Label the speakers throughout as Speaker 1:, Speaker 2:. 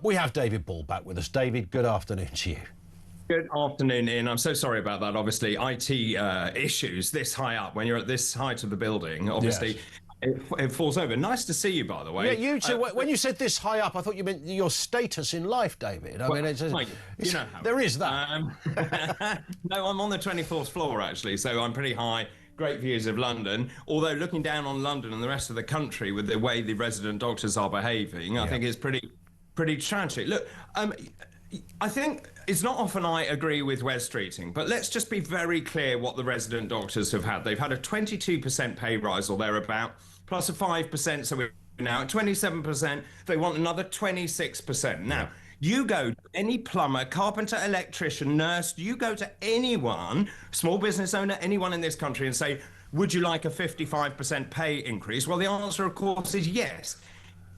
Speaker 1: We have David Ball back with us. David, good afternoon to you.
Speaker 2: Good afternoon, Ian. I'm so sorry about that. Obviously, IT issues this high up, when you're at this height of the building, obviously,
Speaker 1: Yes.
Speaker 2: it falls over. Nice to see you, by the way.
Speaker 1: Yeah, you too. When you said this high up, I thought you meant your status in life, David. I mean,
Speaker 2: you know how
Speaker 1: there is that.
Speaker 2: No, I'm on the 24th floor, actually, so I'm pretty high. Great views of London, although looking down on London and the rest of the country with the way the resident doctors are behaving, I think is pretty tragic. Look, I think it's not often I agree with Wes Streeting, but let's just be very clear what the resident doctors have had. They've had a 22% pay rise or thereabout, plus a 5%, so we're now at 27%. They want another 26%. Now, you go to any plumber, carpenter, electrician, nurse, you go to anyone, small business owner, anyone in this country and say, would you like a 55% pay increase? Well, the answer, of course, is yes.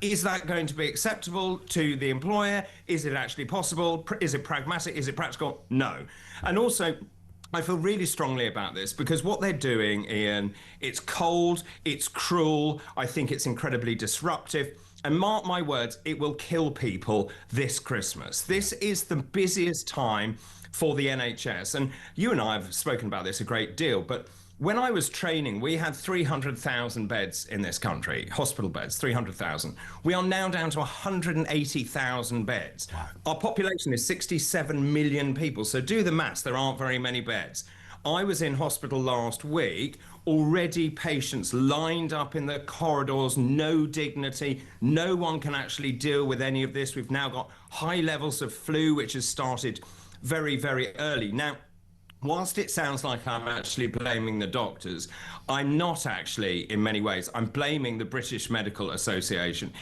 Speaker 2: Is that going to be acceptable to the employer? Is it actually possible? Is it pragmatic? Is it practical? No. And also, I feel really strongly about this because what they're doing, Ian, it's cold, it's cruel, I think it's incredibly disruptive. And mark my words, it will kill people this Christmas. This is the busiest time for the NHS. And you and I have spoken about this a great deal, but when I was training, we had 300,000 beds in this country, hospital beds, 300,000. We are now down to 180,000 beds. Wow. Our population is 67 million people, so do the maths, there aren't very many beds. I was in hospital last week, already patients lined up in the corridors, no dignity, no one can actually deal with any of this. We've now got high levels of flu, which has started very, very early. Now, whilst it sounds like I'm actually blaming the doctors, I'm not actually in many ways. I'm blaming the British Medical Association.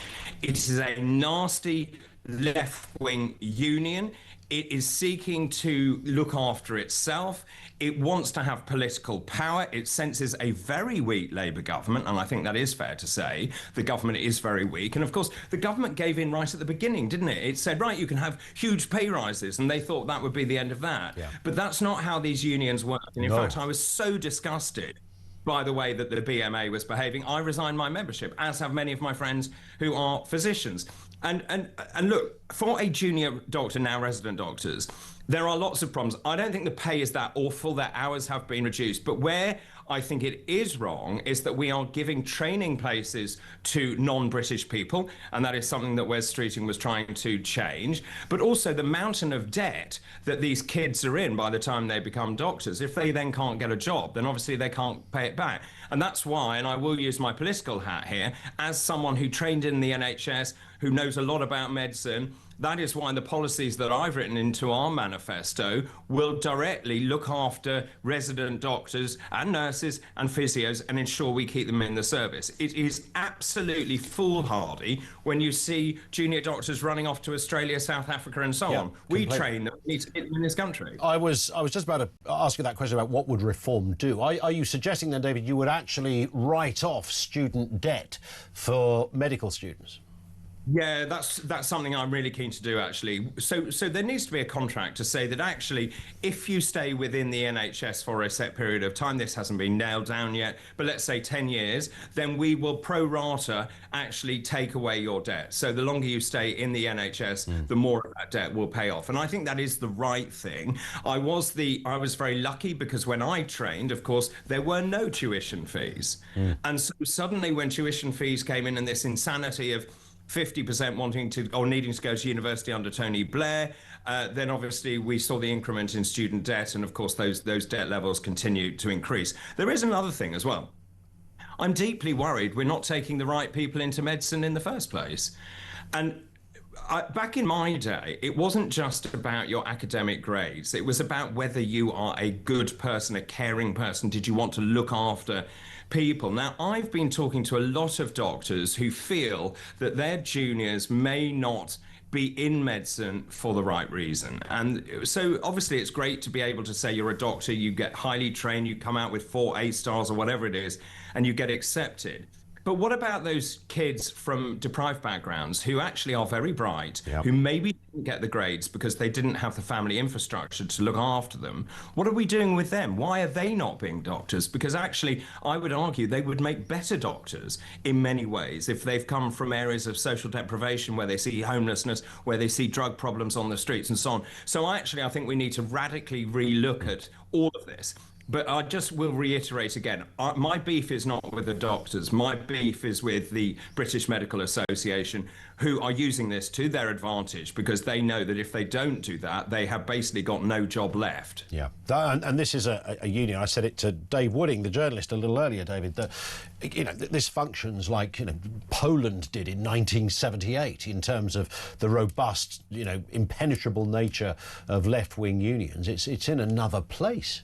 Speaker 2: It is a nasty left-wing union. It is seeking to look after itself. It wants to have political power. It senses a very weak Labour government, and I think that is fair to say. The government is very weak. And of course, the government gave in right at the beginning, didn't it? It said, right, you can have huge pay rises, and they thought that would be the end of that. Yeah. But that's not how these unions work. And in fact, I was so disgusted by the way that the BMA was behaving, I resigned my membership, as have many of my friends who are physicians. And look, for a junior doctor, now resident doctors, there are lots of problems. I don't think the pay is that awful. Their hours have been reduced. But where I think it is wrong is that we are giving training places to non-British people, and that is something that Wes Streeting was trying to change. But also the mountain of debt that these kids are in by the time they become doctors. If they then can't get a job, then obviously they can't pay it back. And that's why, and I will use my political hat here, as someone who trained in the NHS, who knows a lot about medicine, that is why the policies that I've written into our manifesto will directly look after resident doctors and nurses and physios and ensure we keep them in the service. It is absolutely foolhardy when you see junior doctors running off to Australia, South Africa and so on. We train them in this country.
Speaker 1: I was just about to ask you that question about what would reform do. Are you suggesting then, David, you would actually write off student debt for medical students?
Speaker 2: Yeah, that's something I'm really keen to do, actually. So there needs to be a contract to say that actually, if you stay within the NHS for a set period of time, this hasn't been nailed down yet, but let's say 10 years, then we will pro rata actually take away your debt. So the longer you stay in the NHS, the more of that debt will pay off. And I think that is the right thing. I was very lucky because when I trained, of course, there were no tuition fees. And so suddenly when tuition fees came in and this insanity of 50% wanting to or needing to go to university under Tony Blair, then obviously we saw the increment in student debt, and of course those debt levels continue to increase. There is another thing as well. I'm deeply worried we're not taking the right people into medicine in the first place. And back in my day, it wasn't just about your academic grades. It was about whether you are a good person, a caring person. Did you want to look after people? Now, I've been talking to a lot of doctors who feel that their juniors may not be in medicine for the right reason. And so obviously it's great to be able to say you're a doctor, you get highly trained, you come out with 4 A stars or whatever it is, and you get accepted. But what about those kids from deprived backgrounds who actually are very bright,
Speaker 1: Yep.
Speaker 2: who maybe didn't get the grades because they didn't have the family infrastructure to look after them? What are we doing with them? Why are they not being doctors? Because actually, I would argue they would make better doctors in many ways if they've come from areas of social deprivation where they see homelessness, where they see drug problems on the streets and so on. So actually, I think we need to radically relook at all of this. But I just will reiterate again, my beef is not with the doctors. My beef is with the British Medical Association, who are using this to their advantage because they know that if they don't do that, they have basically got no job left.
Speaker 1: Yeah, and this is a union. I said it to Dave Wooding, the journalist, a little earlier, David, that, this functions like, Poland did in 1978 in terms of the robust, impenetrable nature of left-wing unions. It's in another place.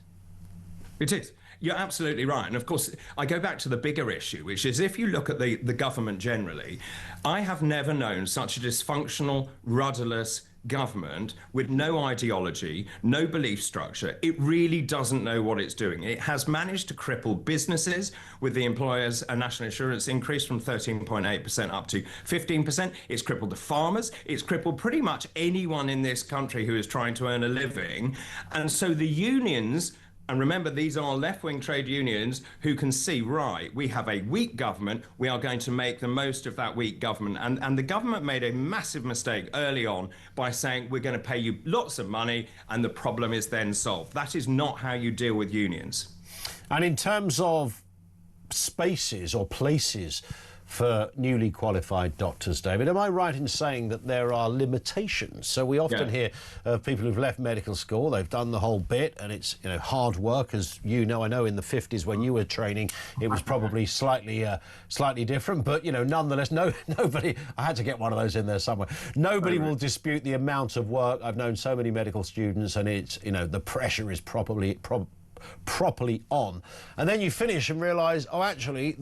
Speaker 2: It is. You're absolutely right. And of course, I go back to the bigger issue, which is if you look at the government generally, I have never known such a dysfunctional, rudderless government with no ideology, no belief structure. It really doesn't know what it's doing. It has managed to cripple businesses with the employers' national insurance increase from 13.8% up to 15%. It's crippled the farmers. It's crippled pretty much anyone in this country who is trying to earn a living. And so the unions, and remember, these are left-wing trade unions who can see, right, we have a weak government, we are going to make the most of that weak government. And the government made a massive mistake early on by saying, we're going to pay you lots of money and the problem is then solved. That is not how you deal with unions.
Speaker 1: And in terms of spaces or places for newly qualified doctors, David, am I right in saying that there are limitations? So we often hear of people who've left medical school, they've done the whole bit, and it's hard work, as I know in the 50s when you were training, it was probably slightly different, but nonetheless, nobody, I had to get one of those in there somewhere. Nobody will dispute the amount of work. I've known so many medical students, and it's the pressure is properly on, and then you finish and realise, oh, actually,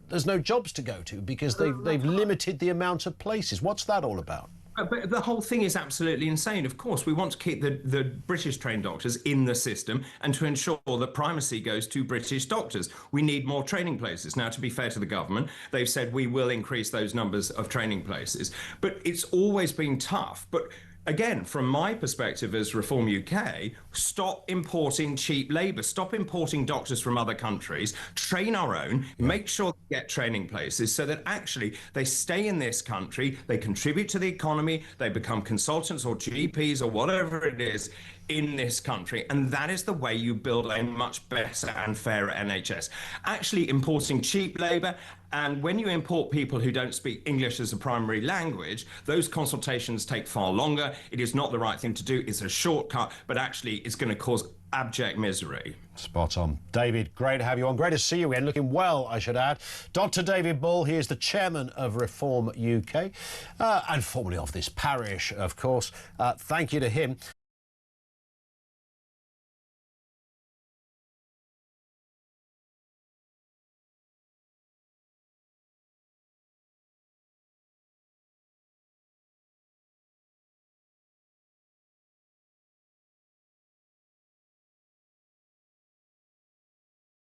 Speaker 1: there's no jobs to go to because they've limited the amount of places. What's that all about?
Speaker 2: But the whole thing is absolutely insane. Of course, we want to keep the British trained doctors in the system and to ensure that primacy goes to British doctors. We need more training places. Now, to be fair to the government, they've said we will increase those numbers of training places. But it's always been tough. But again, from my perspective as Reform UK, stop importing cheap labour, stop importing doctors from other countries, train our own, make sure they get training places so that actually they stay in this country, they contribute to the economy, they become consultants or GPs or whatever it is in this country. And that is the way you build a much better and fairer NHS. Actually importing cheap labour, and when you import people who don't speak English as a primary language, those consultations take far longer. It is not the right thing to do. It's a shortcut, but actually it's going to cause abject misery.
Speaker 1: Spot on. David, great to have you on. Great to see you again. Looking well, I should add. Dr. David Bull, he is the chairman of Reform UK and formerly of this parish, of course. Thank you to him.